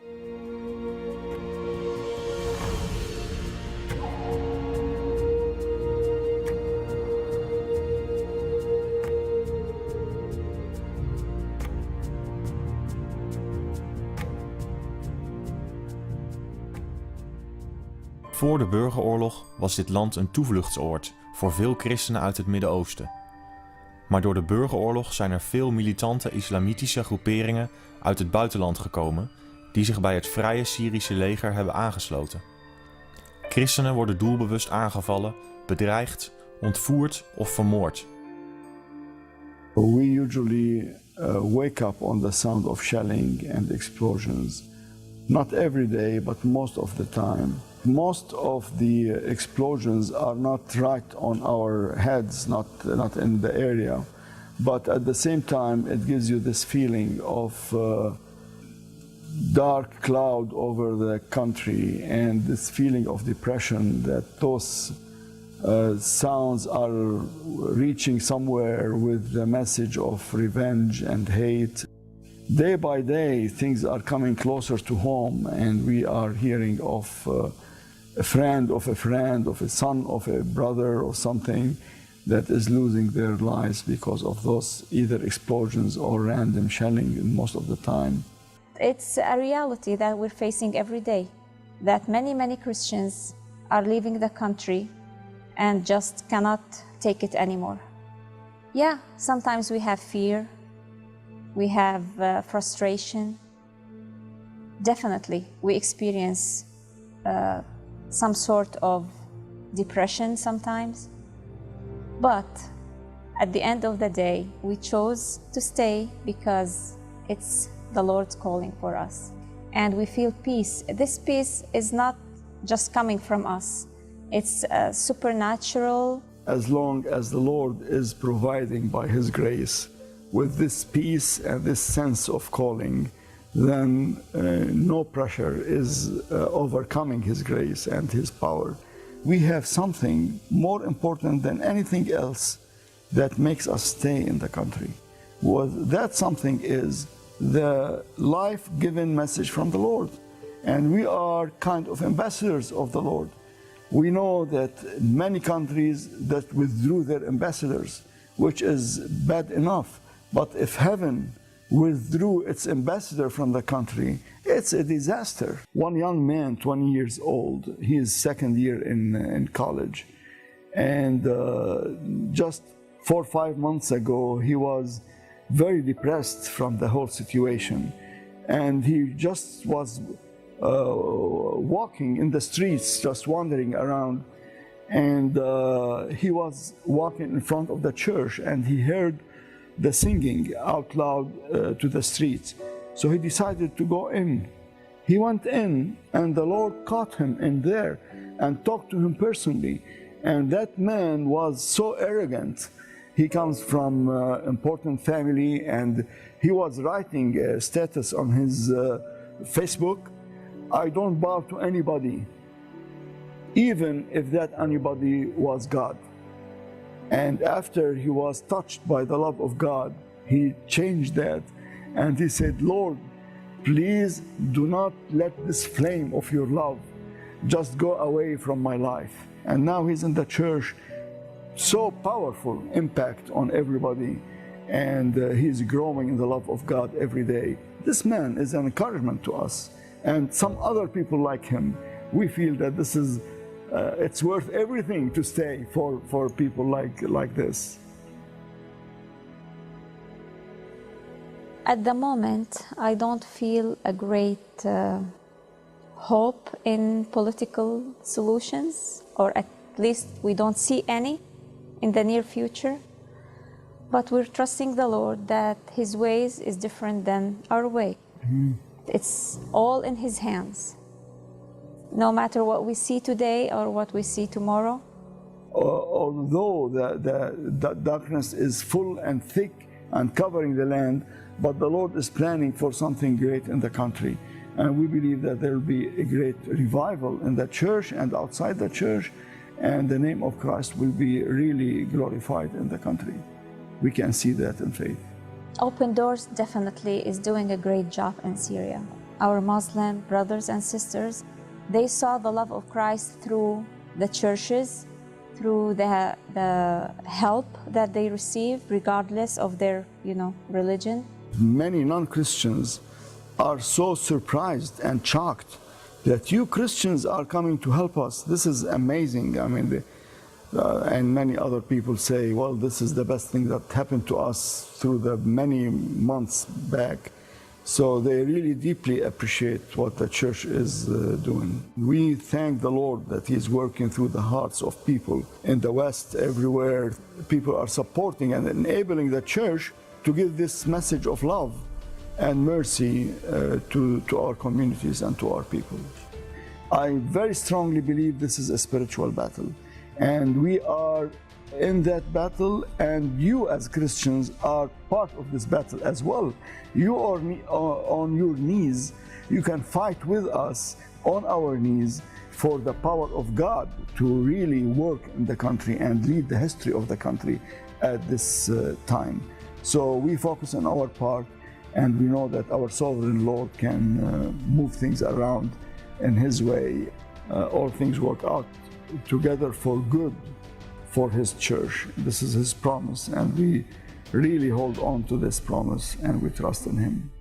Voor de burgeroorlog was dit land een toevluchtsoord voor veel christenen uit het Midden-Oosten. Maar door de burgeroorlog zijn er veel militante islamitische groeperingen uit het buitenland gekomen die zich bij het Vrije Syrische leger hebben aangesloten. Christenen worden doelbewust aangevallen, bedreigd, ontvoerd of vermoord. We usually wake up on the sound of shelling and explosions. Not every day, but most of the time. Most of the explosions are not right on our heads, not in the area. But at the same time, it gives you this feeling of dark cloud over the country and this feeling of depression that those sounds are reaching somewhere with the message of revenge and hate. Day by day, things are coming closer to home, and we are hearing of a friend of a friend, of a son of a brother or something that is losing their lives because of those either explosions or random shelling most of the time. It's a reality that we're facing every day, that many Christians are leaving the country and just cannot take it anymore. Yeah, sometimes we have fear, we have frustration. Definitely, we experience some sort of depression sometimes. But at the end of the day, we chose to stay because it's the Lord's calling for us. And we feel peace. This peace is not just coming from us. It's supernatural. As long as the Lord is providing by His grace with this peace and this sense of calling, then no pressure is overcoming His grace and His power. We have something more important than anything else that makes us stay in the country. That something is the life-given message from the Lord. And we are kind of ambassadors of the Lord. We know that many countries that withdrew their ambassadors, which is bad enough. But if heaven withdrew its ambassador from the country, it's a disaster. One young man, 20 years old, he is second year in college. And just 4 or 5 months ago, he was very depressed from the whole situation. And he just was walking in the streets, just wandering around. And he was walking in front of the church, and he heard the singing out loud to the streets. So he decided to go in. He went in, and the Lord caught him in there and talked to him personally. And that man was so arrogant. He comes from an important family, and he was writing a status on his Facebook, "I don't bow to anybody, even if that anybody was God." And after he was touched by the love of God, he changed that, and he said, "Lord, please do not let this flame of your love just go away from my life." And now he's in the church, so powerful impact on everybody, and he's growing in the love of God every day. This man is an encouragement to us, and some other people like him. We feel that this is it's worth everything to stay for people like this. At the moment, I don't feel a great hope in political solutions, or at least we don't see any in the near future. But we're trusting the Lord that His ways is different than our way. Mm-hmm. It's all in His hands. No matter what we see today or what we see tomorrow. Although the darkness is full and thick and covering the land, but the Lord is planning for something great in the country. And we believe that there will be a great revival in the church and outside the church, and the name of Christ will be really glorified in the country. We can see that in faith. Open Doors definitely is doing a great job in Syria. our Muslim brothers and sisters, they saw the love of Christ through the churches, through the help that they receive, regardless of their, religion. Many non-Christians are so surprised and shocked that you Christians are coming to help us. This is amazing. I mean, and many other people say, well, this is the best thing that happened to us through the many months back. So they really deeply appreciate what the church is doing. We thank the Lord that He is working through the hearts of people in the West, everywhere. People are supporting and enabling the church to give this message of love and mercy to our communities and to our people. I very strongly believe this is a spiritual battle, and we are in that battle, and you as Christians are part of this battle as well. You are on your knees. You can fight with us on our knees for the power of God to really work in the country and lead the history of the country at this time. So we focus on our part, and we know that our sovereign Lord can move things around in His way. All things work out together for good for His church. This is His promise, and we really hold on to this promise, and we trust in Him.